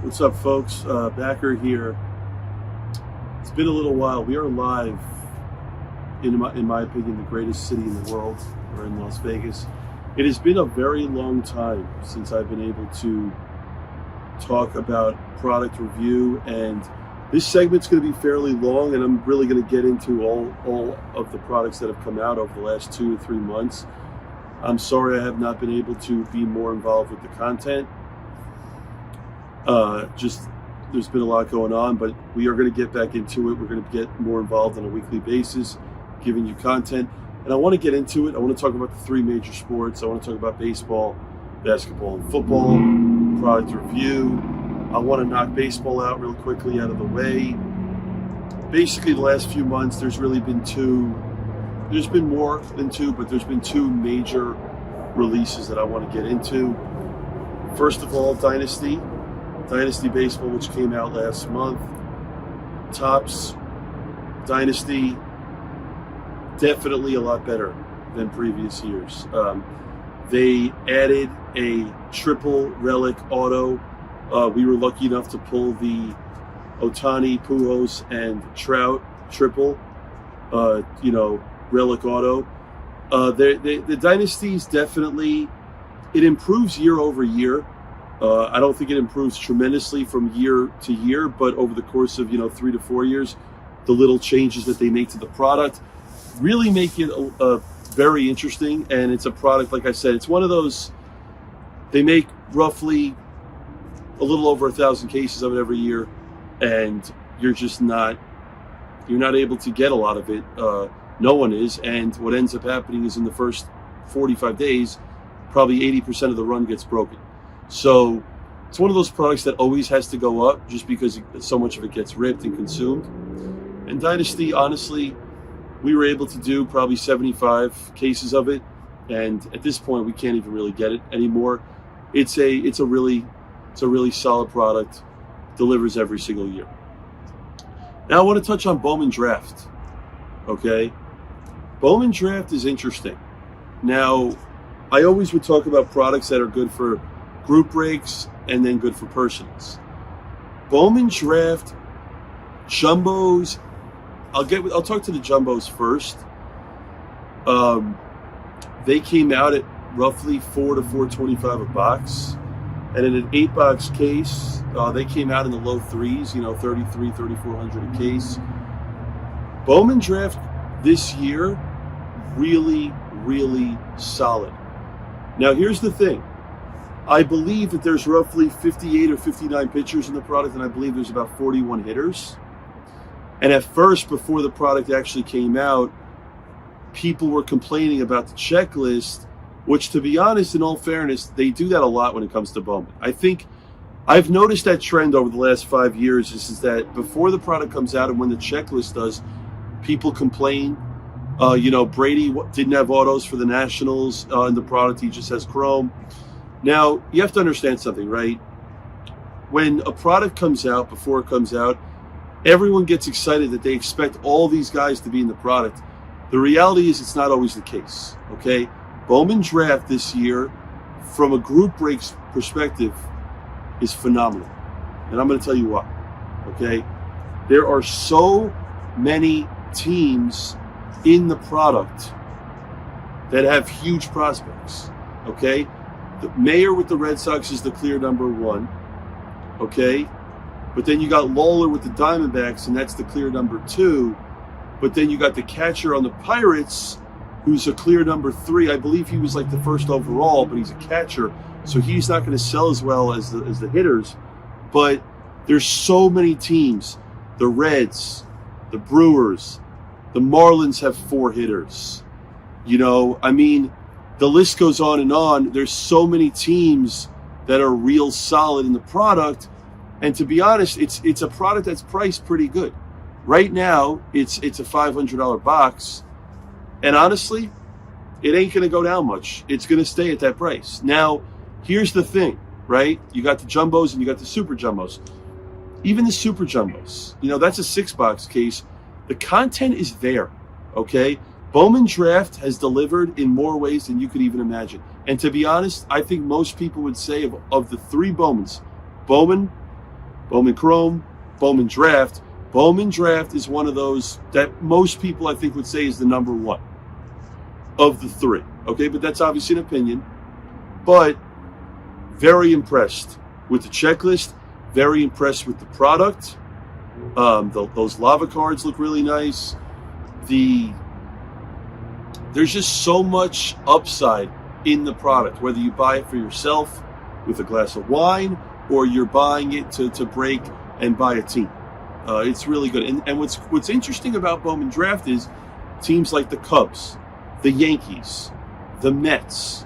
What's up, folks? Backer here. It's been a little while. We are live in my opinion, the greatest city in the world. We're in Las Vegas. It has been a very long time since I've been able to talk about product review, and this segment's going to be fairly long, and I'm really going to get into all of the products that have come out over the last 2 to 3 months. I'm sorry I have not been able to be more involved with the content. There's been a lot going on, but we are going to get back into it. We're going to get more involved on a weekly basis, giving you content. And I want to get into it. I want to talk about the 3 major sports. I want to talk about baseball, basketball, and football, product review. I want to knock baseball out real quickly out of the way. Basically, the last few months, there's really been there's been more than 2, but there's been 2 major releases that I want to get into. First of all, Dynasty Baseball, which came out last month. Topps Dynasty, definitely a lot better than previous years. They added a triple relic auto. We were lucky enough to pull the Ohtani, Pujols, and Trout triple, relic auto. The Dynasties definitely, it improves year over year. I don't think it improves tremendously from year to year, but over the course of 3 to 4 years, the little changes that they make to the product really make it very interesting. And it's a product, like I said, it's one of those, they make roughly a little over 1,000 cases of it every year, and you're not able to get a lot of it. No one is, and what ends up happening is in the first 45 days, probably 80% of the run gets broken. So it's one of those products that always has to go up just because so much of it gets ripped and consumed. And Dynasty, honestly, we were able to do probably 75 cases of it, and at this point we can't even really get it anymore. It's a really solid product, delivers every single year. Now I want to touch on Bowman Draft. Okay, Bowman Draft is interesting. Now, I always would talk about products that are good for group breaks and then good for personals. Bowman Draft jumbos, I'll talk to the jumbos first. They came out at roughly $4 to $4.25 a box, and in an 8-box case, they came out in the low threes, $3,400 a case. Bowman Draft this year, really, really solid. Now, here's the thing. I believe that there's roughly 58 or 59 pitchers in the product, and I believe there's about 41 hitters. And at first, before the product actually came out, people were complaining about the checklist, which, to be honest, in all fairness, they do that a lot when it comes to Bowman. I think I've noticed that trend over the last 5 years is that before the product comes out and when the checklist does, people complain. Brady didn't have autos for the Nationals in the product. He just has chrome. Now, you have to understand something, right? When a product comes out, before it comes out, everyone gets excited that they expect all these guys to be in the product. The reality is it's not always the case, okay? Bowman Draft this year, from a group breaks perspective, is phenomenal. And I'm going to tell you why, okay? There are so many teams in the product that have huge prospects, okay? The Mayer with the Red Sox is the clear number 1, okay? But then you got Lawler with the Diamondbacks, and that's the clear number 2. But then you got the catcher on the Pirates, who's a clear number 3. I believe he was like the first overall, but he's a catcher, so he's not going to sell as well as the hitters. But there's so many teams. The Reds, the Brewers, the Marlins have 4 hitters. The list goes on and on. There's so many teams that are real solid in the product. And to be honest, it's a product that's priced pretty good. Right now, it's a $500 box. And honestly, it ain't going to go down much. It's going to stay at that price. Now, here's the thing, right? You got the jumbos and you got the super jumbos. Even the super jumbos, that's a 6-box case. The content is there, okay? Bowman Draft has delivered in more ways than you could even imagine. And to be honest, I think most people would say of the 3 Bowmans, Bowman, Bowman Chrome, Bowman Draft. Bowman Draft is one of those that most people, I think, would say is the number one of the three. Okay, but that's obviously an opinion. But very impressed with the checklist. Very impressed with the product. Those lava cards look really nice. There's just so much upside in the product, whether you buy it for yourself with a glass of wine or you're buying it to break and buy a team. It's really good. And what's interesting about Bowman Draft is teams like the Cubs, the Yankees, the Mets,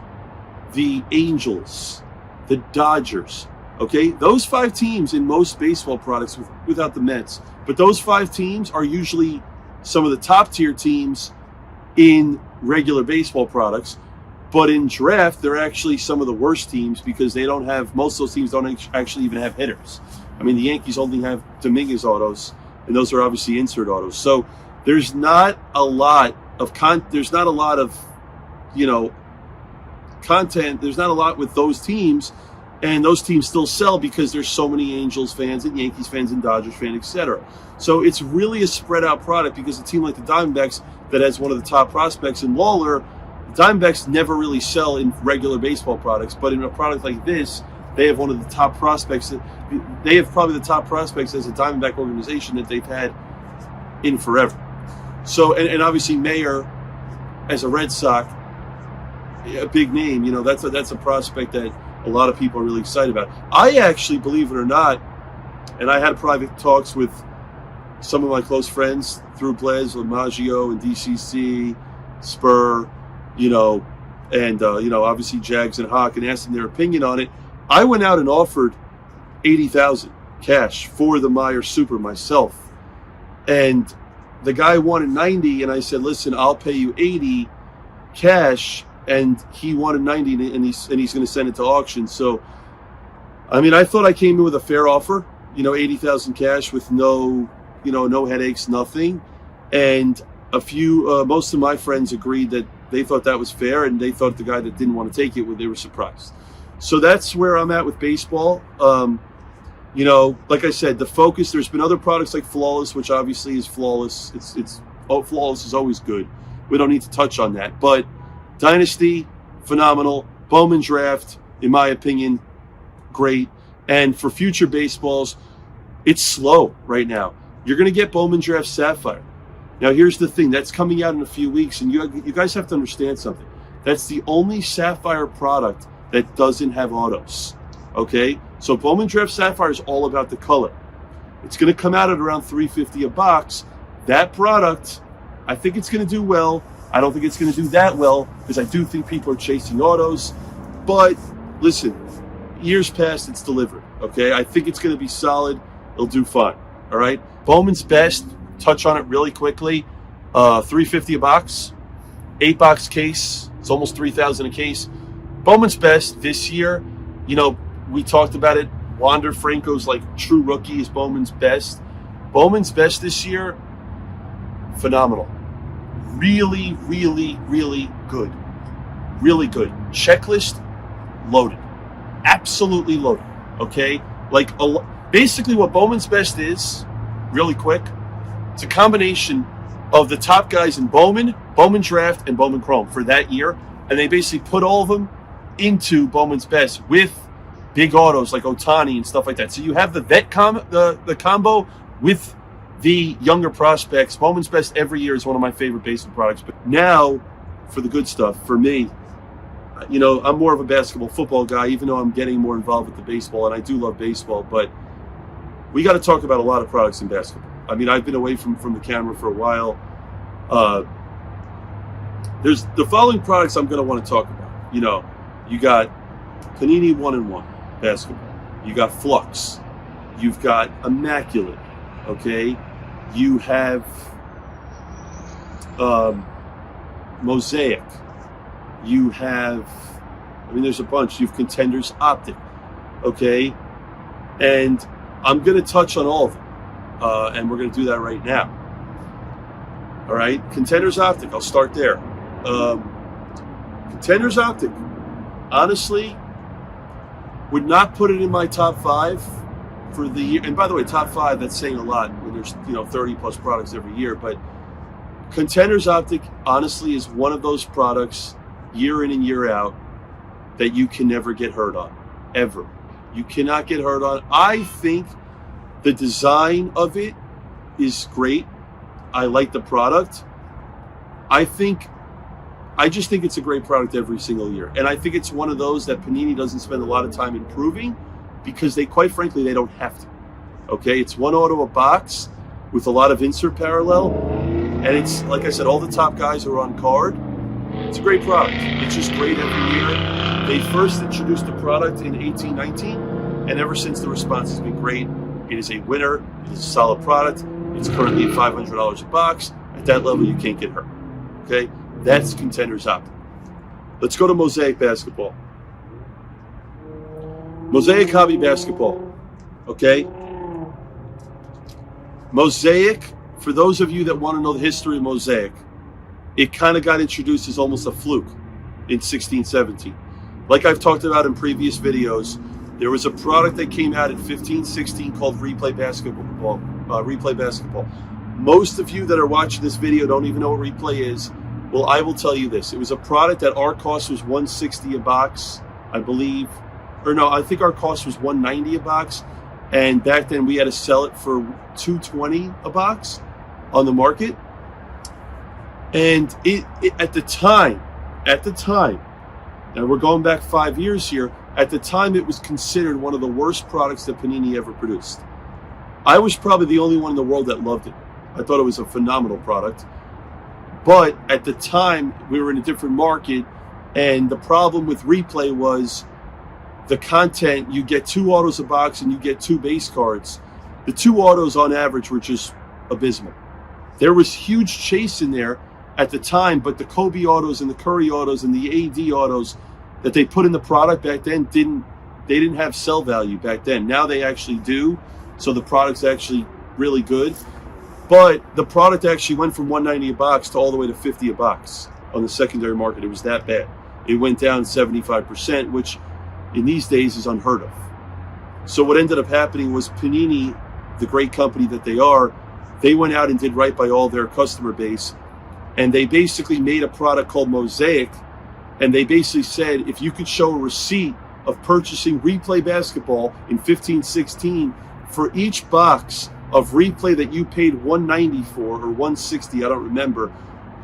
the Angels, the Dodgers. Okay, those 5 teams in most baseball products, without the Mets, but those 5 teams are usually some of the top tier teams in regular baseball products. But in draft, they're actually some of the worst teams because most of those teams don't actually even have hitters. I mean, the Yankees only have Dominguez autos, and those are obviously insert autos. So there's not a lot of content. There's not a lot with those teams. And those teams still sell because there's so many Angels fans and Yankees fans and Dodgers fans, etc. So it's really a spread out product because a team like the Diamondbacks that has one of the top prospects in Lawler, the Diamondbacks never really sell in regular baseball products, but in a product like this, they have one of the top prospects. They have probably the top prospects as a Diamondback organization that they've had in forever. So, and obviously Mayer as a Red Sox, a big name, that's a prospect that a lot of people are really excited about. I actually, believe it or not, and I had private talks with some of my close friends through Blez, Maggio and DCC, Spur, and obviously Jags and Hawk, and asked them their opinion on it. I went out and offered $80,000 cash for the Meyer Super myself, and the guy wanted $90,000, and I said, "Listen, I'll pay you $80,000 cash." And he wanted $90,000, and he's going to send it to auction. So, I mean, I thought I came in with a fair offer, $80,000 cash with no headaches, nothing. And most of my friends agreed that they thought that was fair, and they thought the guy that didn't want to take it, they were surprised. So that's where I'm at with baseball. Like I said, the focus. There's been other products like Flawless, which obviously is flawless. Flawless is always good. We don't need to touch on that, but Dynasty, phenomenal. Bowman Draft, in my opinion, great. And for future baseballs, it's slow right now. You're going to get Bowman Draft Sapphire. Now, here's the thing. That's coming out in a few weeks, and you guys have to understand something. That's the only Sapphire product that doesn't have autos. Okay? So Bowman Draft Sapphire is all about the color. It's going to come out at around $350 a box. That product, I think it's going to do well. I don't think it's going to do that well because I do think people are chasing autos. But listen, years past, it's delivered. Okay, I think it's going to be solid. It'll do fine. All right. Bowman's Best. Touch on it really quickly. $350 a box, 8-box case. It's almost $3,000 a case. Bowman's Best this year. We talked about it. Wander Franco's true rookie is Bowman's Best. Bowman's Best this year, phenomenal. Really, really, really good. Really good. Checklist, loaded. Absolutely loaded. Okay? Basically what Bowman's Best is, really quick, it's a combination of the top guys in Bowman, Bowman Draft, and Bowman Chrome for that year. And they basically put all of them into Bowman's Best with big autos like Ohtani and stuff like that. So you have the vet the combo with the younger prospects. Bowman's Best every year is one of my favorite baseball products. But now, for the good stuff, for me, I'm more of a basketball football guy, even though I'm getting more involved with the baseball, and I do love baseball. But we got to talk about a lot of products in basketball. I mean, I've been away from the camera for a while. There's the following products I'm going to want to talk about. You got Panini 1-in-1 basketball. You got Flux. You've got Immaculate. Okay. You have Mosaic. You have, there's a bunch. You have Contenders Optic. Okay. And I'm going to touch on all of them. And we're going to do that right now. All right. Contenders Optic. I'll start there. Contenders Optic, honestly, would not put it in my top 5 for the year. And by the way, top 5, that's saying a lot when there's 30 plus products every year. But Contenders Optic honestly is one of those products year in and year out that you can never get hurt on, ever. You cannot get hurt on. I think the design of it is great. I like the product. I just think it's a great product every single year. And I think it's one of those that Panini doesn't spend a lot of time improving because quite frankly, they don't have to. Okay, it's one auto a box with a lot of insert parallel. And it's, like I said, all the top guys are on card. It's a great product. It's just great every year. They first introduced the product in 1819, and ever since the response has been great. It is a winner. It is a solid product. It's currently at $500 a box. At that level, you can't get hurt. Okay? That's Contenders Optic. Let's go to Mosaic Basketball. Mosaic Hobby Basketball. Okay? Mosaic, for those of you that want to know the history of Mosaic, it kind of got introduced as almost a fluke in 1617. Like I've talked about in previous videos, there was a product that came out in 1516 called Replay Basketball. Most of you that are watching this video don't even know what Replay is. Well, I will tell you this. It was a product that our cost was $160 a box, I believe. Or no, I think our cost was $190 a box. And back then we had to sell it for $220 a box on the market. And it at the time, and we're going back 5 years here, at the time it was considered one of the worst products that Panini ever produced. I was probably the only one in the world that loved it. I thought it was a phenomenal product. But at the time, we were in a different market, and the problem with Replay was the content. You get 2 autos a box and you get 2 base cards. The 2 autos on average were just abysmal. There was huge chase in there at the time, but the Kobe autos and the Curry autos and the AD autos that they put in the product back then didn't have sell value back then. Now they actually do, so the product's actually really good. But the product actually went from $190 a box to all the way to $50 a box on the secondary market. It was that bad. It went down 75%, which in these days is unheard of. So what ended up happening was Panini, the great company that they are, they went out and did right by all their customer base. And they basically made a product called Mosaic. And they basically said, if you could show a receipt of purchasing Replay Basketball in 1516, for each box of Replay that you paid $190 for, or $160, I don't remember,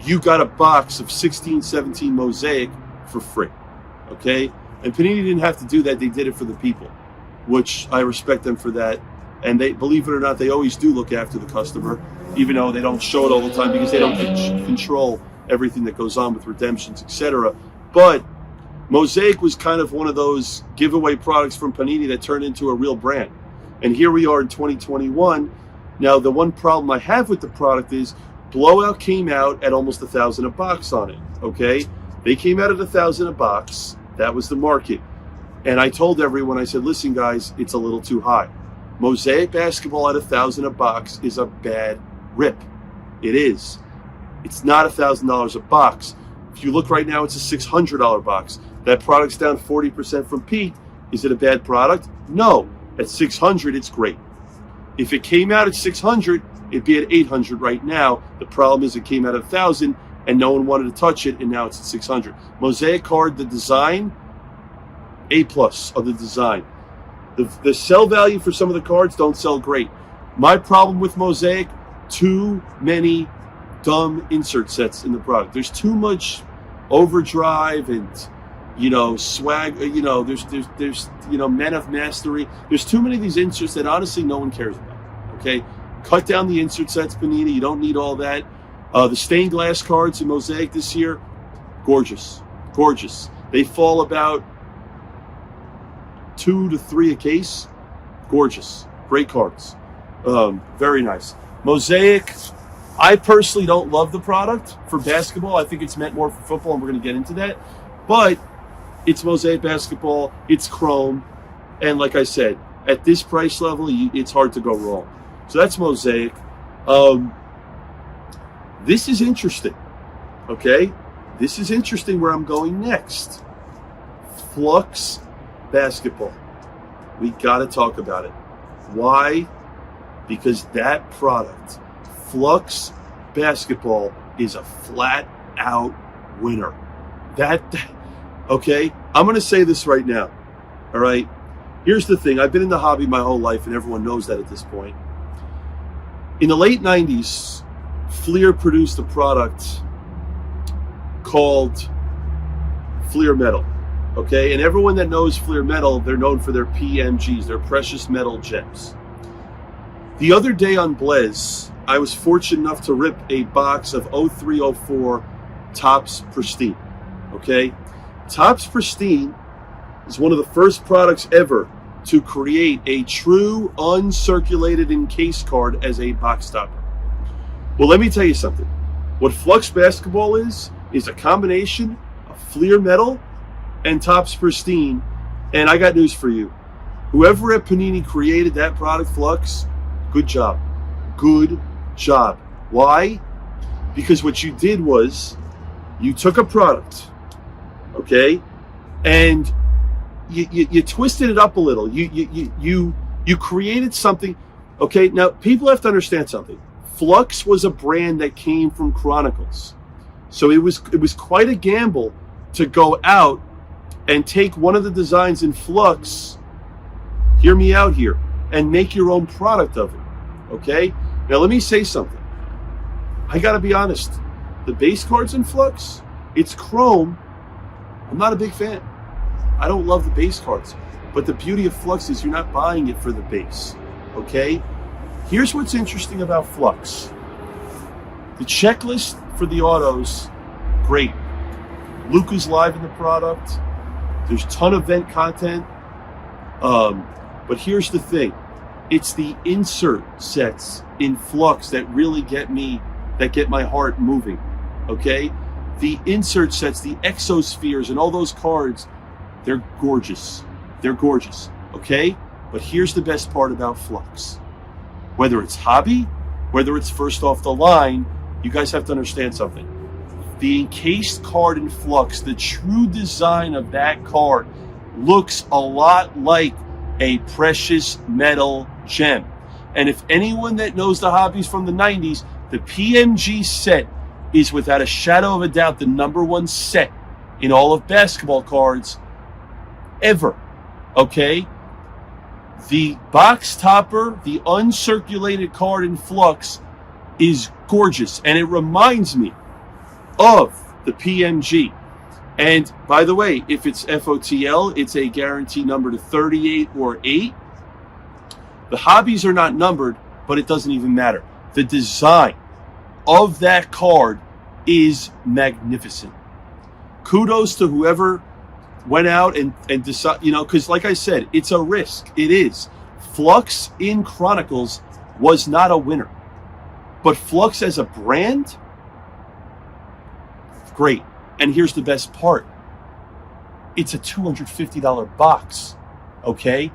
you got a box of 1617 Mosaic for free. Okay? And Panini didn't have to do that. They did it for the people, which I respect them for that. And they, believe it or not, they always do look after the customer, even though they don't show it all the time because they don't control everything that goes on with redemptions, etc. But Mosaic was kind of one of those giveaway products from Panini that turned into a real brand. And here we are in 2021. Now, the one problem I have with the product is Blowout came out at almost $1,000 a box on it, okay? They came out at $1,000 a box. That was the market. And I told everyone, I said, listen, guys, it's a little too high. Mosaic Basketball at $1,000 a box is a bad rip. It is. It's not $1,000 a box. If you look right now, it's a $600 box. That product's down 40% from peak. Is it a bad product? No. At $600, it's great. If it came out at $600, it'd be at $800 right now. The problem is it came out at $1,000 and no one wanted to touch it, and now it's at $600. Mosaic card, the design, A+ of the design. The sell value for some of the cards don't sell great. My problem with Mosaic, too many dumb insert sets in the product. There's too much overdrive and swag, there's Men of Mastery. There's too many of these inserts that honestly no one cares about. Okay? Cut down the insert sets, Panini. You don't need all that. The stained glass cards in Mosaic this year, gorgeous. Gorgeous. They fall about 2 to 3 a case. Gorgeous. Great cards. Very nice. Mosaic, I personally don't love the product for basketball. I think it's meant more for football, and we're going to get into that. But it's Mosaic Basketball. It's chrome. And like I said, at this price level, it's hard to go wrong. So that's Mosaic. This is interesting. Okay? This is interesting where I'm going next. Flux Basketball. We got to talk about it. Why? Because that product, Flux basketball, is a flat out winner. Okay? I'm going to say this right now. All right? Here's the thing. I've been in the hobby my whole life, and everyone knows that at this point. In the late 90s, Fleer produced a product called Fleer Metal. Okay? And everyone that knows Fleer Metal, they're known for their PMGs, their precious metal gems. The other day on Blez, I was fortunate enough to rip a box of 0304 Topps Pristine. Okay? Topps Pristine is one of the first products ever to create a true uncirculated encased card as a box topper. Well, let me tell you something. What Flux basketball is a combination of Fleer Metal and Topps Pristine. And I got news for you. Whoever at Panini created that product, Flux, good job. Good job. Why? Because what you did was you took a product, okay, and you twisted it up a little. You created something. Okay, now people have to understand something. Flux was a brand that came from Chronicles, so it was quite a gamble to go out and take one of the designs in Flux. Hear me out here, and make your own product of it. Okay, now let me say something. I gotta be honest. The base cards in Flux, it's chrome. I'm not a big fan. I don't love the base cards. But the beauty of Flux is you're not buying it for the base. Okay? Here's what's interesting about Flux. The checklist for the autos, great. Luca's live in the product. There's a ton of event content. But here's the thing. It's the insert sets in Flux that really get my heart moving. Okay? The insert sets, the exospheres, and all those cards, they're gorgeous. They're gorgeous. Okay? But here's the best part about Flux. Whether it's hobby, whether it's first off the line, you guys have to understand something. The encased card in Flux, the true design of that card, looks a lot like a precious metal gem. And if anyone that knows the hobbies from the 90s, the PMG set is without a shadow of a doubt the #1 set in all of basketball cards ever. Okay? The box topper, the uncirculated card in Flux, is gorgeous. And it reminds me of the PMG. And by the way, if it's FOTL, it's a guarantee number to 38 or 8. The hobbies are not numbered, but it doesn't even matter. The design of that card is magnificent. Kudos to whoever went out and decided, because like I said, it's a risk. It is. Flux in Chronicles was not a winner. But Flux as a brand, great. And here's the best part. It's a $250 box, okay?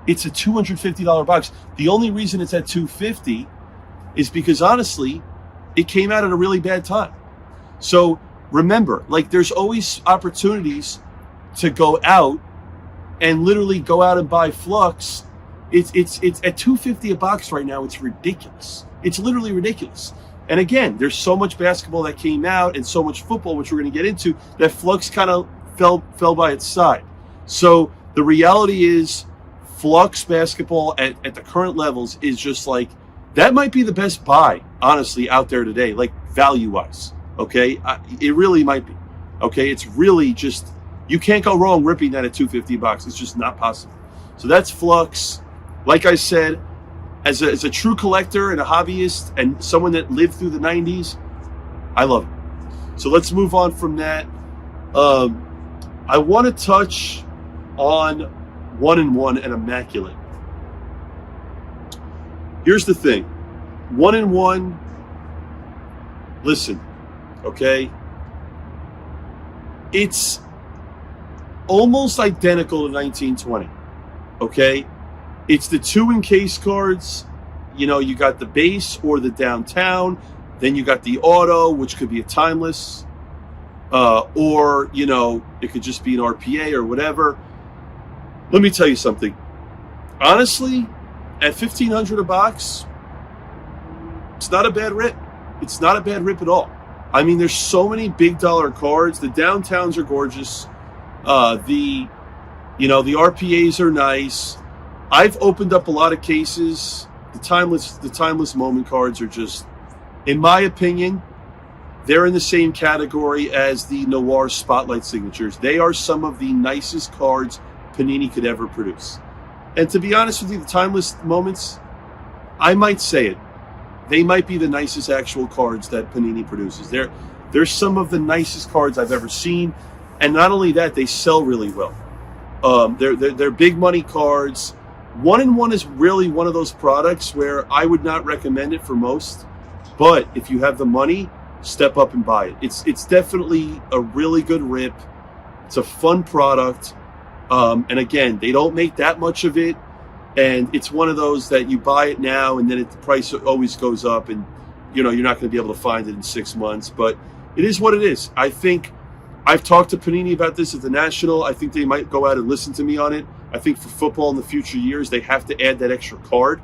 It's a $250 box. The only reason it's at $250 is because, honestly, it came out at a really bad time. So remember, there's always opportunities to go out and literally go out and buy Flux. It's at $250 a box right now. It's ridiculous. It's literally ridiculous. And again, there's so much basketball that came out and so much football, which we're going to get into, that Flux kind of fell by its side. So the reality is Flux basketball at the current levels is just that might be the best buy, honestly, out there today, value-wise. Okay? It really might be. Okay? It's really just, you can't go wrong ripping that at $250 bucks. It's just not possible. So that's Flux. Like I said, as a true collector and a hobbyist and someone that lived through the 90s, I love it. So let's move on from that. I want to touch on One and Immaculate. Here's the thing. 1 listen, okay? It's almost identical to 1920, okay? It's the 2 encased cards. You got the base or the downtown. Then you got the auto, which could be a timeless. Or, it could just be an RPA or whatever. Let me tell you something. Honestly, at $1,500 a box, it's not a bad rip. It's not a bad rip at all. I mean, there's so many big dollar cards. The downtowns are gorgeous. The RPAs are nice. I've opened up a lot of cases. The timeless moment cards are just, in my opinion, they're in the same category as the Noir Spotlight signatures. They are some of the nicest cards Panini could ever produce. And to be honest with you, the timeless moments, I might say it, they might be the nicest actual cards that Panini produces. They're some of the nicest cards I've ever seen. And not only that, they sell really well. They're big money cards. One and One is really one of those products where I would not recommend it for most. But if you have the money, step up and buy it. It's definitely a really good rip. It's a fun product. And again, they don't make that much of it. And it's one of those that you buy it now and then the price always goes up and you're not going to be able to find it in 6 months. But it is what it is. I think I've talked to Panini about this at the National. I think they might go out and listen to me on it. I think for football in the future years, they have to add that extra card.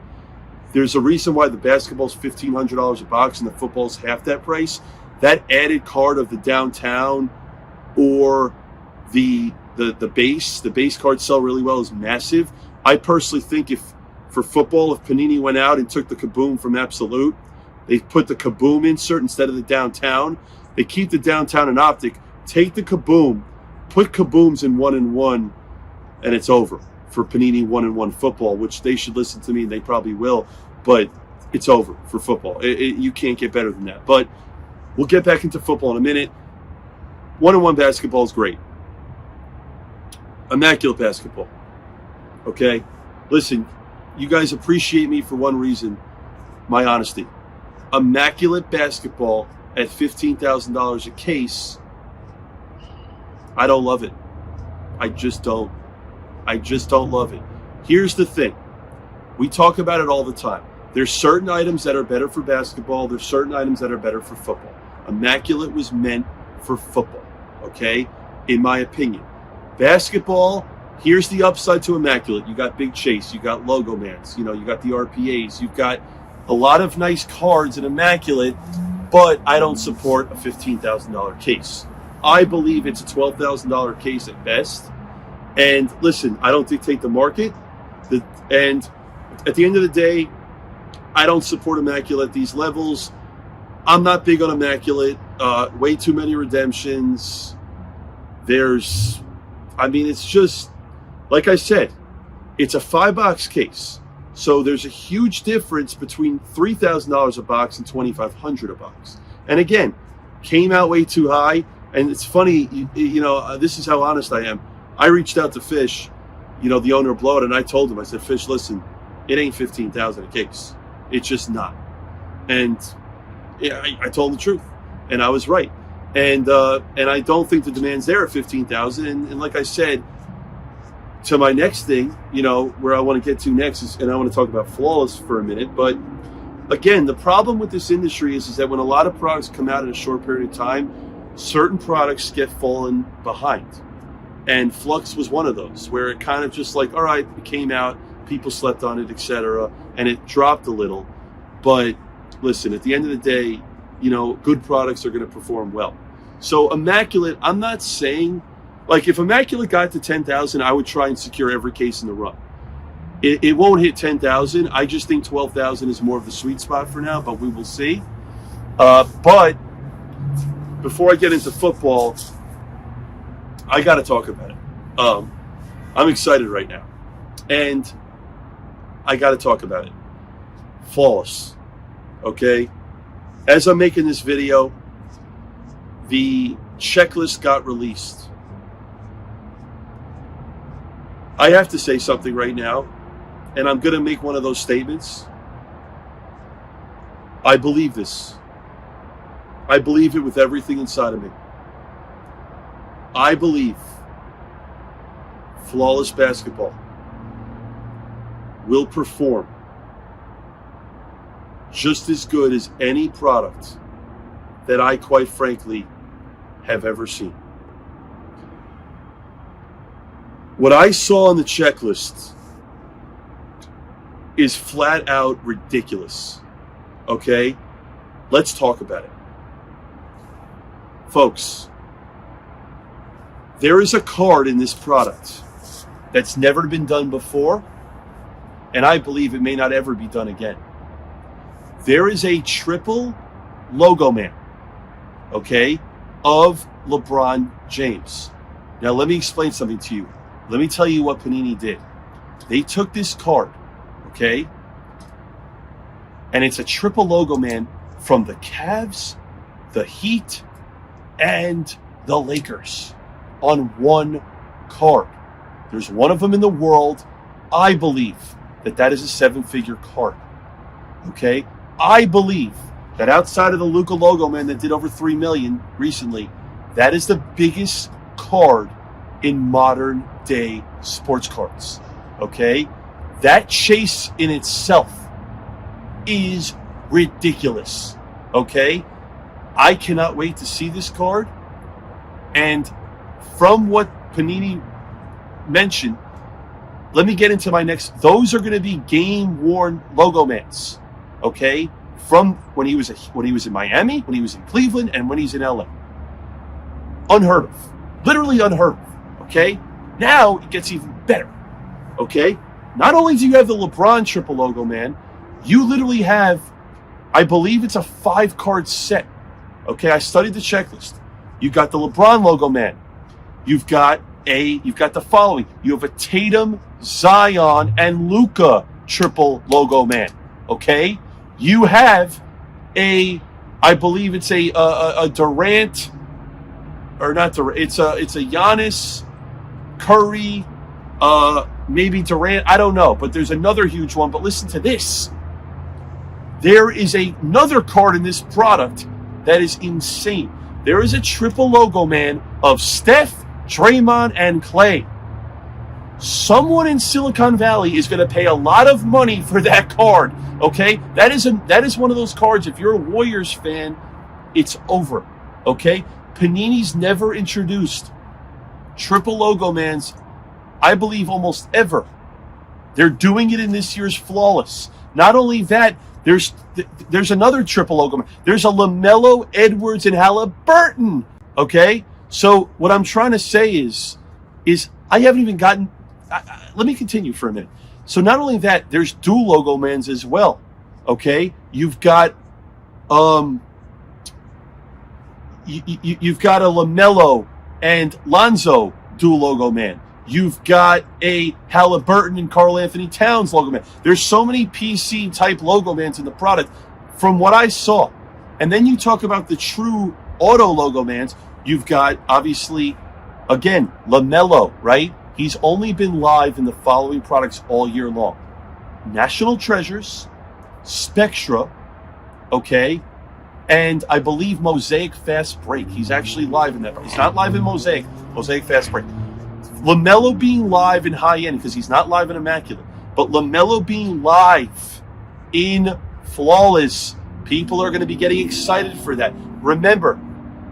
There's a reason why the basketball's $1,500 a box and the football's half that price. That added card of the downtown or the base cards sell really well is massive. I personally think for football, if Panini went out and took the Kaboom from Absolute, they put the Kaboom insert instead of the downtown. They keep the downtown and Optic, take the Kaboom, put Kabooms in One and One, and it's over for Panini One and One football, which they should listen to me, and they probably will, but it's over for football. You can't get better than that. But we'll get back into football in a minute. One and One basketball is great. Immaculate basketball. Okay? Listen, you guys appreciate me for one reason, my honesty. Immaculate basketball at $15,000 a case, I don't love it. I just don't love it. Here's the thing. We talk about it all the time. There's certain items that are better for basketball. There's certain items that are better for football. Immaculate was meant for football, okay? In my opinion. Basketball, here's the upside to Immaculate. You got Big Chase. You got Logo Mans. You got the RPAs. You've got a lot of nice cards in Immaculate, but I don't support a $15,000 case. I believe it's a $12,000 case at best. And listen, I don't dictate the market. And at the end of the day, I don't support Immaculate at these levels. I'm not big on Immaculate. Way too many redemptions. It's just, like I said, it's a 5-box case. So there's a huge difference between $3,000 a box and $2,500 a box. And again, came out way too high. And it's funny, this is how honest I am. I reached out to Fish, the owner of Blowout, and I told him, I said, Fish, listen, it ain't $15,000 a case. It's just not. And I told him the truth, and I was right. And I don't think the demand's there at $15,000. And like I said, to my next thing, where I want to get to next is, and I want to talk about Flawless for a minute. But again, the problem with this industry is that when a lot of products come out in a short period of time, certain products get fallen behind. And Flux was one of those, where it kind of just like, all right, it came out, people slept on it, etc., and it dropped a little. But listen, at the end of the day, good products are going to perform well. So Immaculate, I'm not saying, like, if Immaculate got to 10,000, I would try and secure every case in the run. It won't hit 10,000. I just think 12,000 is more of the sweet spot for now, but we will see. But before I get into football, I got to talk about it. I'm excited right now, and I got to talk about it. Flawless, okay? As I'm making this video, the checklist got released. I have to say something right now, and I'm going to make one of those statements. I believe this. I believe it with everything inside of me. I believe Flawless Basketball will perform just as good as any product that I, quite frankly, have ever seen. What I saw on the checklist is flat out ridiculous. Okay? Let's talk about it. Folks, there is a card in this product that's never been done before, and I believe it may not ever be done again. There is a triple logo man, okay, of LeBron James. Now, let me explain something to you. Let me tell you what Panini did. They took this card, okay, and it's a triple logo man from the Cavs, the Heat, and the Lakers on one card. There's one of them in the world. I believe that is a 7-figure card, okay? I believe that outside of the Luka logo man that did over $3 million recently, that is the biggest card in modern day sports cards. Okay? That chase in itself is ridiculous. Okay? I cannot wait to see this card. And from what Panini mentioned, let me get into my next. Those are going to be game-worn logo mans. Okay? From when he was in Miami, when he was in Cleveland, and when he's in LA. Unheard of. Literally unheard of. Okay? Now it gets even better. Okay? Not only do you have the LeBron triple logo man, you literally have, I believe it's a 5-card set. Okay, I studied the checklist. You've got the LeBron logo man. You've got the following. You have a Tatum, Zion, and Luka triple logo man. Okay? You have I believe it's a Durant, or not Durant, it's a Giannis, Curry, maybe Durant, I don't know, but there's another huge one. But listen to this. There is another card in this product that is insane. There is a triple logo man of Steph, Draymond, and Clay. Someone in Silicon Valley is going to pay a lot of money for that card. Okay, that is one of those cards. If you're a Warriors fan, it's over. Okay, Panini's never introduced triple logo mans, I believe, almost ever. They're doing it in this year's Flawless. Not only that, there's another triple logo man. There's a LaMelo, Edwards, and Halliburton. Okay, so what I'm trying to say is I haven't even gotten. Let me continue for a minute. So not only that, there's dual logo mans as well. Okay, you've got you've got a LaMelo and Lonzo dual logo man. You've got a Halliburton and Karl Anthony Towns logo man. There's so many PC type logo mans in the product from what I saw. And then you talk about the true auto logo mans. You've got, obviously, again, LaMelo, right? He's only been live in the following products all year long. National Treasures, Spectra, okay, and I believe Mosaic Fast Break. He's actually live in that. He's not live in Mosaic Fast Break. LaMelo being live in high end, because he's not live in Immaculate, but LaMelo being live in Flawless, people are going to be getting excited for that. Remember,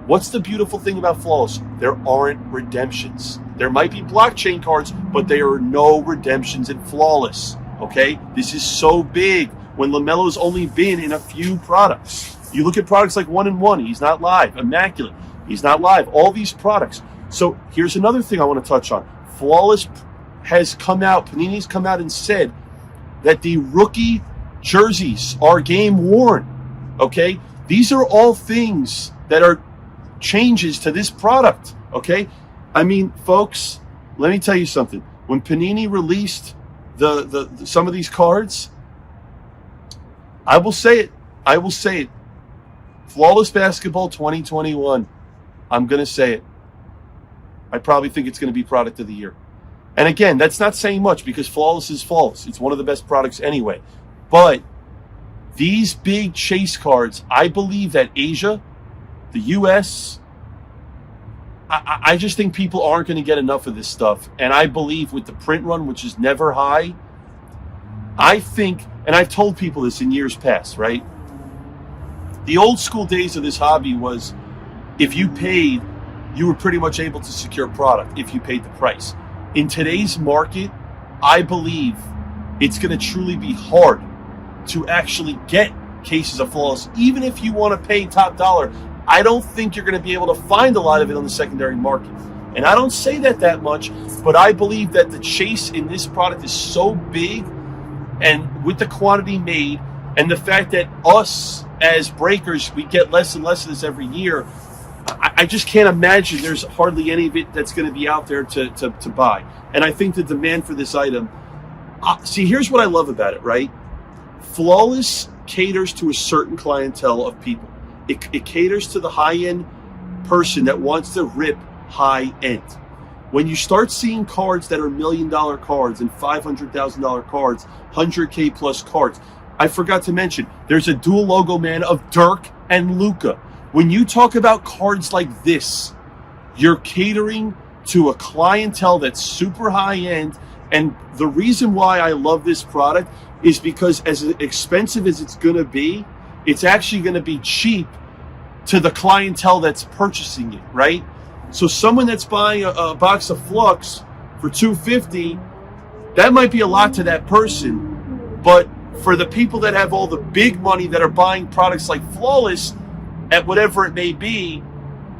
what's the beautiful thing about Flawless? There aren't redemptions. There might be blockchain cards, but there are no redemptions in Flawless. Okay? This is so big when LaMelo's only been in a few products. You look at products like 1 and 1, he's not live. Immaculate, he's not live. All these products. So here's another thing I want to touch on. Flawless has come out, Panini's come out and said that the rookie jerseys are game worn. Okay? These are all things that are changes to this product. Okay? I mean, folks, let me tell you something. When Panini released the some of these cards, I will say it. Flawless Basketball 2021. I'm going to say it. I probably think it's going to be product of the year. And again, that's not saying much because Flawless is Flawless. It's one of the best products anyway. But these big chase cards, I believe that Asia, the US, I just think people aren't going to get enough of this stuff. And I believe with the print run, which is never high, I think, and I've told people this in years past, right? The old school days of this hobby was if you paid, you were pretty much able to secure product if you paid the price. In today's market, I believe it's going to truly be hard to actually get cases of Flawless. Even if you want to pay top dollar, I don't think you're going to be able to find a lot of it on the secondary market. And I don't say that much, but I believe that the chase in this product is so big, and with the quantity made and the fact that us as breakers, we get less and less of this every year, I just can't imagine there's hardly any of it that's going to be out there to buy. And I think the demand for this item, see, here's what I love about it, right? Flawless caters to a certain clientele of people. It caters to the high-end person that wants to rip high-end. When you start seeing cards that are $1 million cards and $500,000 cards, 100K plus cards, I forgot to mention, there's a dual logo, man, of Dirk and Luka. When you talk about cards like this, you're catering to a clientele that's super high-end. And the reason why I love this product is because as expensive as it's going to be, it's actually going to be cheap to the clientele that's purchasing it, right? So someone that's buying a box of Flux for $250, that might be a lot to that person. But for the people that have all the big money that are buying products like Flawless at whatever it may be,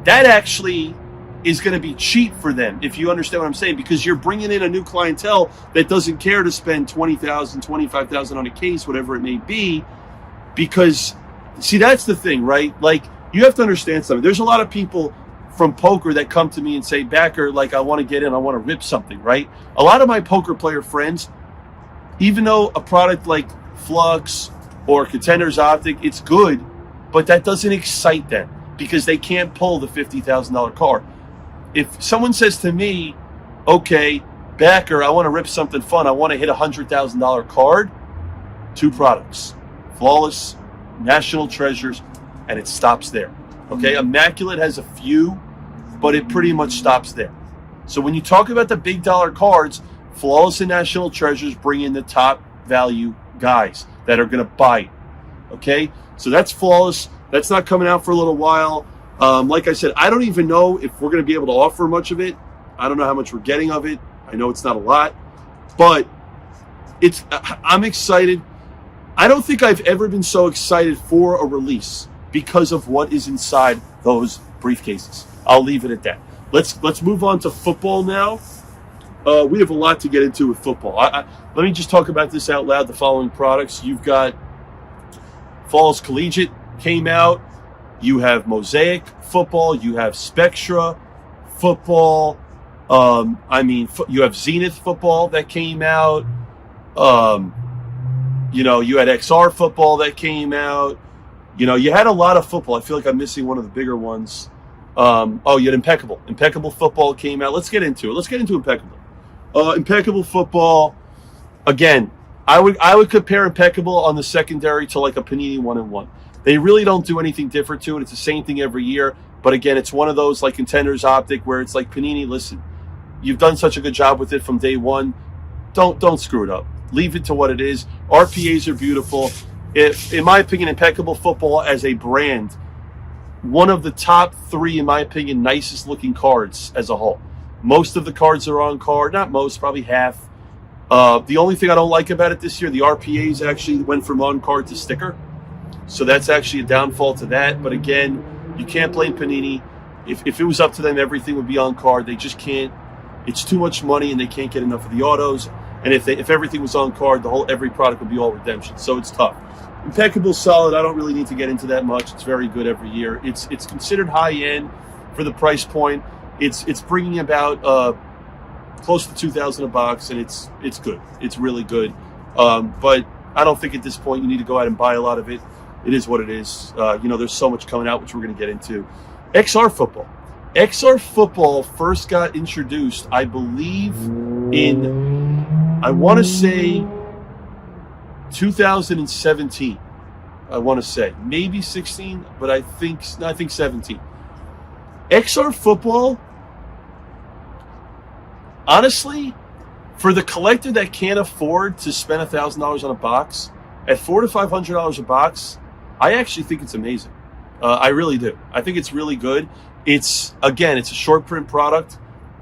that actually is going to be cheap for them, if you understand what I'm saying, because you're bringing in a new clientele that doesn't care to spend $20,000, $25,000 on a case, whatever it may be. Because, see, that's the thing, right? Like, you have to understand something. There's a lot of people from poker that come to me and say, Backer, like, I want to get in, I want to rip something, right? A lot of my poker player friends, even though a product like Flux or Contenders Optic, it's good, but that doesn't excite them because they can't pull the $50,000 card. If someone says to me, okay, Backer, I want to rip something fun, I want to hit a $100,000 card, 2 products, Flawless, National Treasures, and it stops there. Okay, Immaculate has a few, but it pretty much stops there. So when you talk about the big dollar cards, Flawless and National Treasures bring in the top value guys that are going to buy it. Okay, so that's Flawless. That's not coming out for a little while. Like I said, I don't even know if we're going to be able to offer much of it. I don't know how much we're getting of it. I know it's not a lot, but I'm excited. I don't think I've ever been so excited for a release because of what is inside those briefcases. I'll leave it at that. Let's move on to football now. We have a lot to get into with football. Let me just talk about this out loud. The following products: you've got Fall's Collegiate came out. You have Mosaic football. You have Spectra football. You have Zenith football that came out. You had XR football that came out. You had a lot of football. I feel like I'm missing one of the bigger ones. You had Impeccable. Impeccable football came out. Let's get into it. Let's get into Impeccable. Impeccable football. Again, I would compare Impeccable on the secondary to like a Panini 1-in-1. They really don't do anything different to it. It's the same thing every year. But again, it's one of those like Contenders Optic where it's like, Panini, listen, you've done such a good job with it from day one. Don't screw it up. Leave it to what it is. RPAs are beautiful. In my opinion, Impeccable football as a brand, one of the top 3, in my opinion, nicest looking cards as a whole. Most of the cards are on card. Not most, probably half. The only thing I don't like about it this year, the RPAs actually went from on card to sticker. So that's actually a downfall to that. But again, you can't blame Panini. If it was up to them, everything would be on card. They just can't. It's too much money, and they can't get enough of the autos. And if everything was on card, every product would be all redemption. So it's tough. Impeccable's solid. I don't really need to get into that much. It's very good every year. It's considered high end for the price point. It's bringing about close to $2,000 a box, and it's good. It's really good. But I don't think at this point you need to go out and buy a lot of it. It is what it is. There's so much coming out, which we're going to get into. XR football. XR football first got introduced, I believe, in, I want to say, 2017. I want to say maybe 16, but I think 17. XR football, honestly, for the collector that can't afford to spend $1,000 on a box, at $400 to $500 a box, I actually think it's amazing. I really do. I think it's really good. It's a short print product.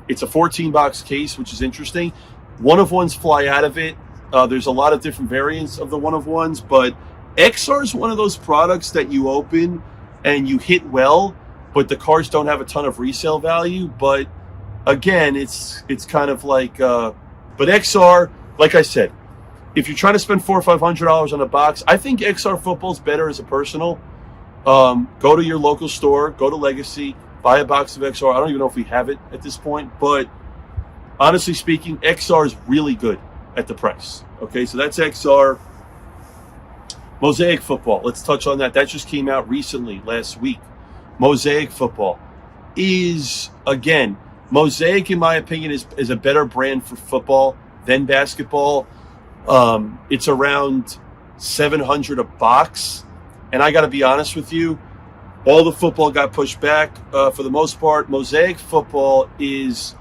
It's a 14 box case, which is interesting. One of ones fly out of it. There's a lot of different variants of the one-of-ones, but XR is one of those products that you open and you hit well, but the cards don't have a ton of resale value. But again, it's kind of like, but XR, like I said, if you're trying to spend $400 or $500 on a box, I think XR football's better as a personal. Go to your local store, go to Legacy, buy a box of XR. I don't even know if we have it at this point, but honestly speaking, XR is really good at the price. Okay, so that's XR. Mosaic football, let's touch on that. That just came out recently, last week. Mosaic football is, again, Mosaic, in my opinion, is a better brand for football than basketball. It's around $700 a box. And I got to be honest with you, all the football got pushed back. For the most part, Mosaic football is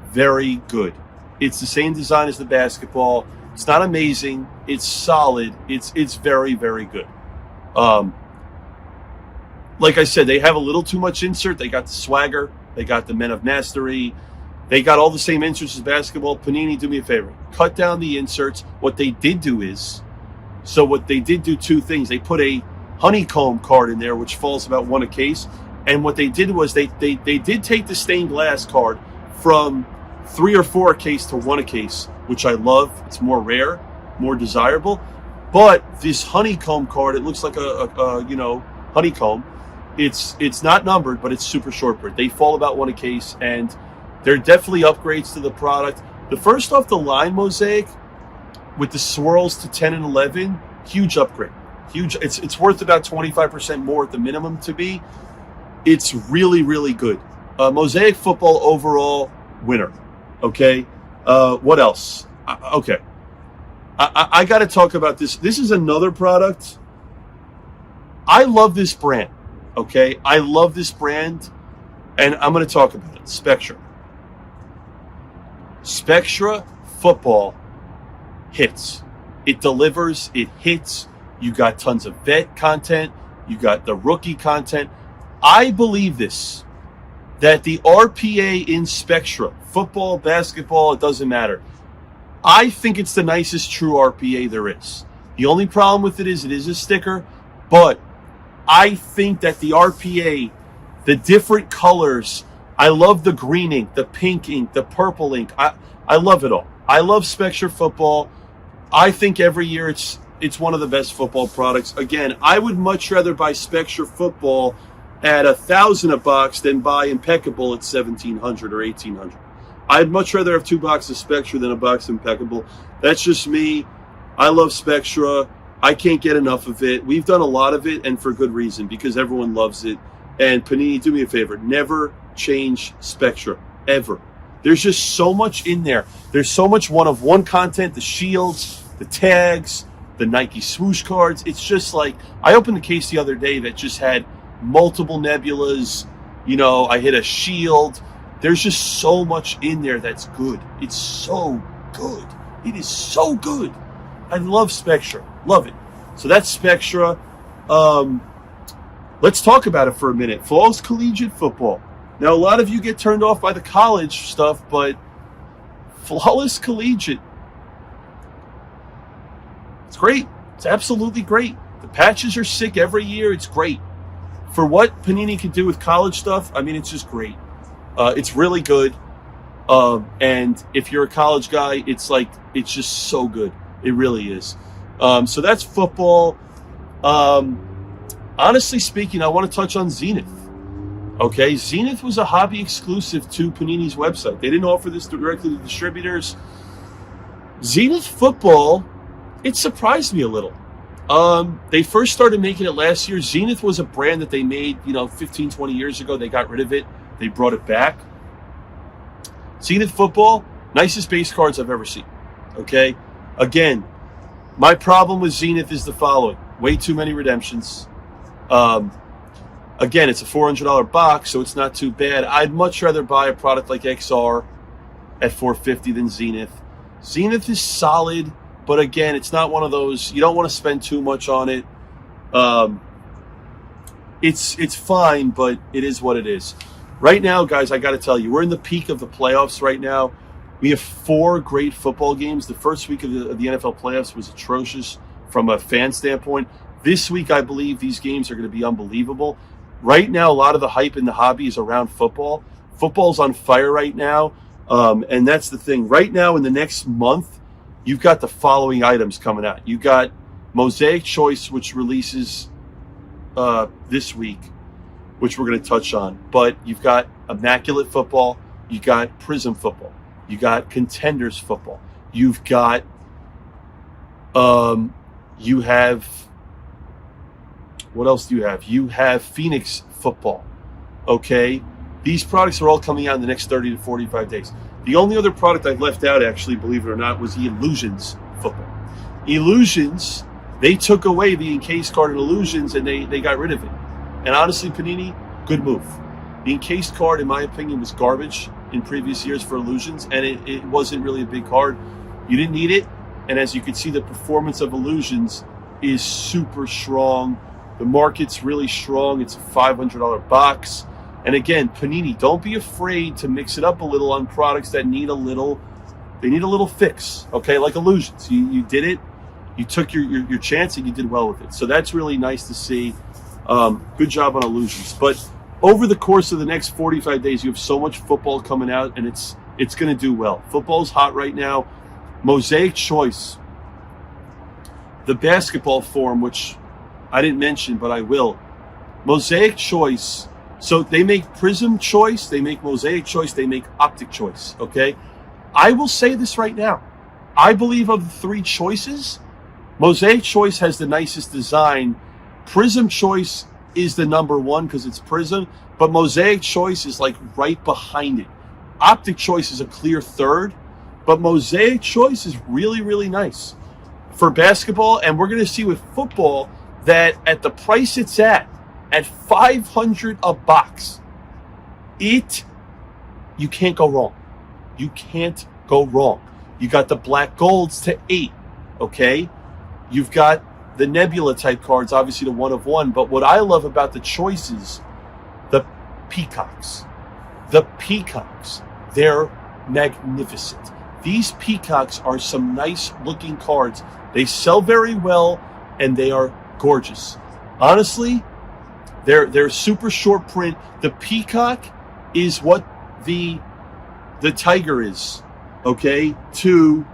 very good. It's the same design as the basketball. It's not amazing. It's solid. It's very, very good. Like I said, they have a little too much insert. They got the swagger. They got the Men of Mastery. They got all the same inserts as basketball. Panini, do me a favor. Cut down the inserts. What they did do two things. They put a honeycomb card in there, which falls about one a case. And what they did was they did take the stained glass card from 3 or 4 a case to 1 a case, which I love. It's more rare, more desirable. But this honeycomb card, it looks like a honeycomb. It's not numbered, but it's super short print. They fall about 1 a case, and they're definitely upgrades to the product. The first off the line Mosaic with the swirls to 10 and 11, huge upgrade. Huge. It's worth about 25% more at the minimum to be. It's really, really good. Mosaic football overall winner. Okay. What else? Okay. I got to talk about this. This is another product. I love this brand. Okay. I love this brand, and I'm going to talk about it. Spectra. Spectra football hits. It delivers. It hits. You got tons of vet content. You got the rookie content. I believe this, that the RPA in Spectra, football, basketball, it doesn't matter. I think it's the nicest true RPA there is. The only problem with it is a sticker, but I think that the RPA, the different colors, I love the green ink, the pink ink, the purple ink. I love it all. I love Spectra football. I think every year it's one of the best football products. Again, I would much rather buy Spectra football at $1,000 a box than buy Impeccable at $1,700 or $1,800. I'd much rather have 2 boxes of Spectra than a box of Impeccable. That's just me. I love Spectra. I can't get enough of it. We've done a lot of it, and for good reason, because everyone loves it. And Panini, do me a favor. Never change Spectra, ever. There's just so much in there. There's so much one-of-one content, the shields, the tags, the Nike swoosh cards. It's just like, I opened the case the other day that just had multiple nebulas. I hit a shield. There's just so much in there that's good. It's so good. It is so good. I love Spectra. Love it. So that's Spectra. Let's talk about it for a minute. Flawless Collegiate football. Now, a lot of you get turned off by the college stuff, but Flawless Collegiate, it's great. It's absolutely great. The patches are sick every year. It's great. For what Panini can do with college stuff, I mean, it's just great. It's really good. And if you're a college guy, it's just so good. It really is. So that's football. Honestly speaking, I want to touch on Zenith. Okay, Zenith was a hobby exclusive to Panini's website. They didn't offer this directly to distributors. Zenith football, it surprised me a little. They first started making it last year. Zenith was a brand that they made, 15, 20 years ago. They got rid of it. They brought it back. Zenith football, nicest base cards I've ever seen. Okay? Again, my problem with Zenith is the following. Way too many redemptions. Again, it's a $400 box, so it's not too bad. I'd much rather buy a product like XR at $450 than Zenith. Zenith is solid, but again, it's not one of those, you don't want to spend too much on it. It's fine, but it is what it is. Right now, guys, I got to tell you, we're in the peak of the playoffs right now. We have 4 great football games. The first week of the NFL playoffs was atrocious from a fan standpoint. This week, I believe these games are going to be unbelievable. Right now, a lot of the hype in the hobby is around football. Football's on fire right now, and that's the thing. Right now, in the next month, you've got the following items coming out. You got Mosaic Choice, which releases this week, which we're going to touch on. But you've got Immaculate football. You got Prism football. You got Contenders football. You've got, you have, what else do you have? You have Phoenix football, okay? These products are all coming out in the next 30 to 45 days. The only other product I've left out, actually, believe it or not, was the Illusions football. Illusions, they took away the encased card in Illusions, and they got rid of it. And honestly, Panini, good move. The encased card, in my opinion, was garbage in previous years for Illusions, and it wasn't really a big card. You didn't need it, and as you can see, the performance of Illusions is super strong. The market's really strong. It's a $500 box. And again, Panini, don't be afraid to mix it up a little on products that need a little fix, okay? Like Illusions. You did it. You took your chance, and you did well with it. So that's really nice to see. Good job on Illusions. But over the course of the next 45 days, you have so much football coming out, and it's going to do well. Football's hot right now. Mosaic Choice. The basketball form, which I didn't mention, but I will. Mosaic Choice. So they make Prism Choice, they make Mosaic Choice, they make Optic Choice, okay? I will say this right now. I believe of the 3 choices, Mosaic Choice has the nicest design. Prism Choice is the number 1 because it's Prism, but Mosaic Choice is like right behind it. Optic Choice is a clear third, but Mosaic Choice is really, really nice for basketball. And we're going to see with football that at the price it's at $500 a box, you can't go wrong. You can't go wrong. You got the black golds to $8, okay? You've got the Nebula type cards, obviously the 1 of 1. But what I love about the choices, the peacocks. The peacocks, they're magnificent. These peacocks are some nice looking cards. They sell very well, and they are gorgeous. Honestly, they're super short print. The peacock is what the tiger is, okay, to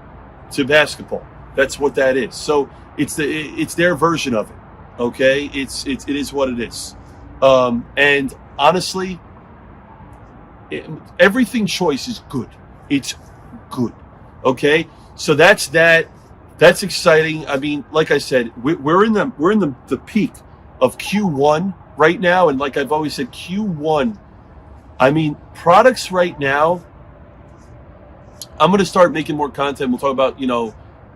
basketball. That's what that is. So it's their version of it, okay? It is what it is. And honestly, everything Choice is good. It's good, okay? So that's that. That's exciting. I mean, like I said, we're in the peak of Q1 right now, and like I've always said, Q1. I mean, products right now. I'm going to start making more content. We'll talk about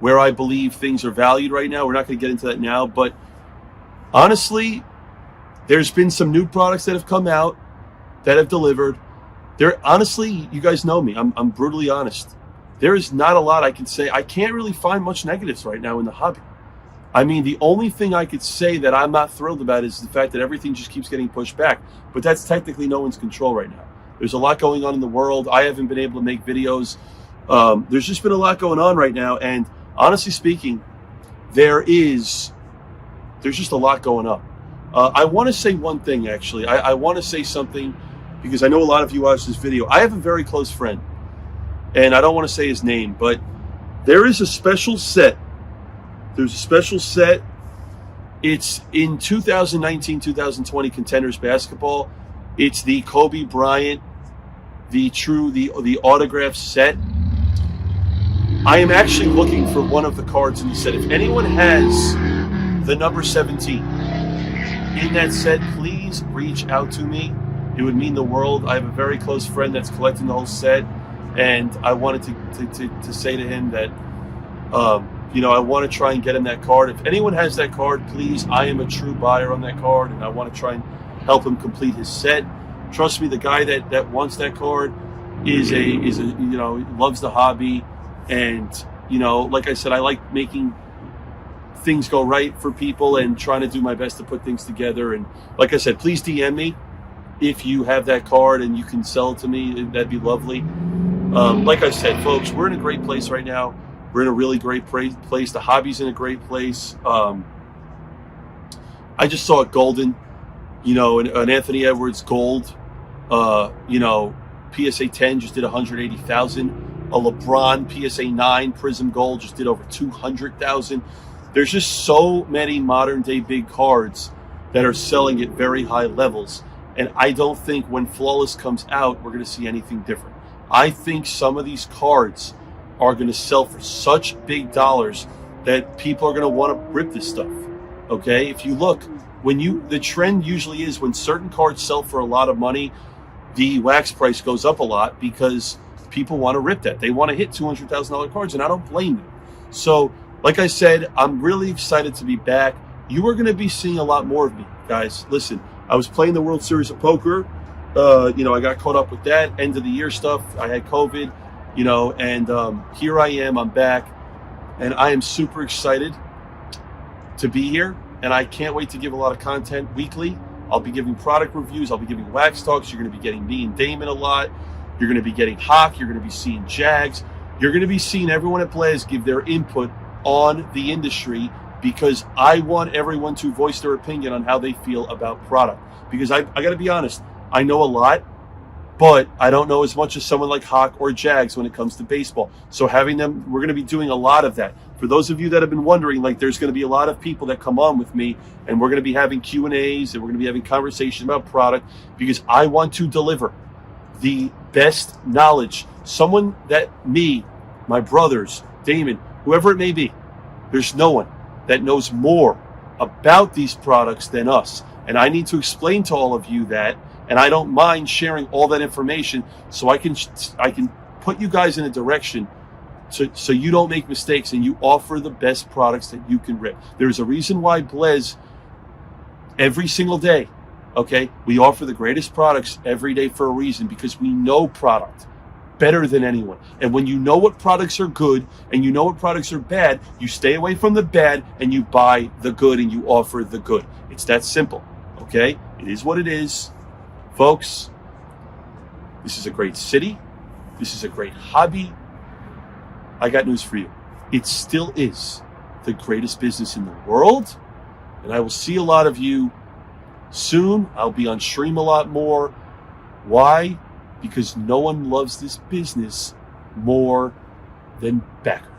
where I believe things are valued right now. We're not going to get into that now, but honestly, there's been some new products that have come out that have delivered. Honestly, you guys know me. I'm brutally honest. There is not a lot I can say. I can't really find much negatives right now in the hobby. I mean, the only thing I could say that I'm not thrilled about is the fact that everything just keeps getting pushed back. But that's technically no one's control right now. There's a lot going on in the world. I haven't been able to make videos. There's just been a lot going on right now. And honestly speaking, there's just a lot going on. I want to say one thing, actually. I want to say something because I know a lot of you watch this video. I have a very close friend, and I don't want to say his name, but there is a special set. There's a special set. It's in 2019-2020 Contenders basketball. It's the Kobe Bryant, the autograph set. I am actually looking for one of the cards in the set. If anyone has the number 17 in that set, please reach out to me. It would mean the world. I have a very close friend that's collecting the whole set, and I wanted to say to him that I want to try and get him that card. If anyone has that card, please, I am a true buyer on that card, and I want to try and help him complete his set. Trust me, the guy that wants that card is loves the hobby, and like I said, I like making things go right for people and trying to do my best to put things together. And like I said, please DM me if you have that card and you can sell it to me. That'd be lovely. Like I said, folks, we're in a great place right now. We're in a really great place. The hobby's in a great place. I just saw a golden, an Anthony Edwards gold, PSA 10 just did 180,000. A LeBron PSA 9 Prism Gold just did over 200,000. There's just so many modern day big cards that are selling at very high levels. And I don't think when Flawless comes out, we're going to see anything different. I think some of these cards are going to sell for such big dollars that people are going to want to rip this stuff. Okay, if you look, the trend usually is when certain cards sell for a lot of money, the wax price goes up a lot because people want to rip that. They want to hit $200,000 cards, and I don't blame them. So, like I said, I'm really excited to be back. You are going to be seeing a lot more of me, guys. Listen, I was playing the World Series of Poker. I got caught up with that end of the year stuff. I had COVID, and here I am. I'm back, and I am super excited to be here, and I can't wait to give a lot of content weekly. I'll be giving product reviews. I'll be giving wax talks. You're going to be getting me and Damon a lot. You're going to be getting Hawk. You're going to be seeing Jags. You're going to be seeing everyone at Blez give their input on the industry, because I want everyone to voice their opinion on how they feel about product. Because I got to be honest, I know a lot, but I don't know as much as someone like Hawk or Jags when it comes to baseball. So having them, we're going to be doing a lot of that. For those of you that have been wondering, there's going to be a lot of people that come on with me, and we're going to be having Q&As, and we're going to be having conversations about product, because I want to deliver the best knowledge. Someone that me, my brothers, Damon, whoever it may be, there's no one that knows more about these products than us. And I need to explain to all of you that, and I don't mind sharing all that information so I can put you guys in a direction so you don't make mistakes and you offer the best products that you can rip. There's a reason why Blez, every single day, okay, we offer the greatest products every day for a reason, because we know product better than anyone. And when you know what products are good and you know what products are bad, you stay away from the bad and you buy the good and you offer the good. It's that simple, okay? It is what it is. Folks, this is a great city. This is a great hobby. I got news for you. It still is the greatest business in the world. And I will see a lot of you soon. I'll be on stream a lot more. Why? Because no one loves this business more than Backer.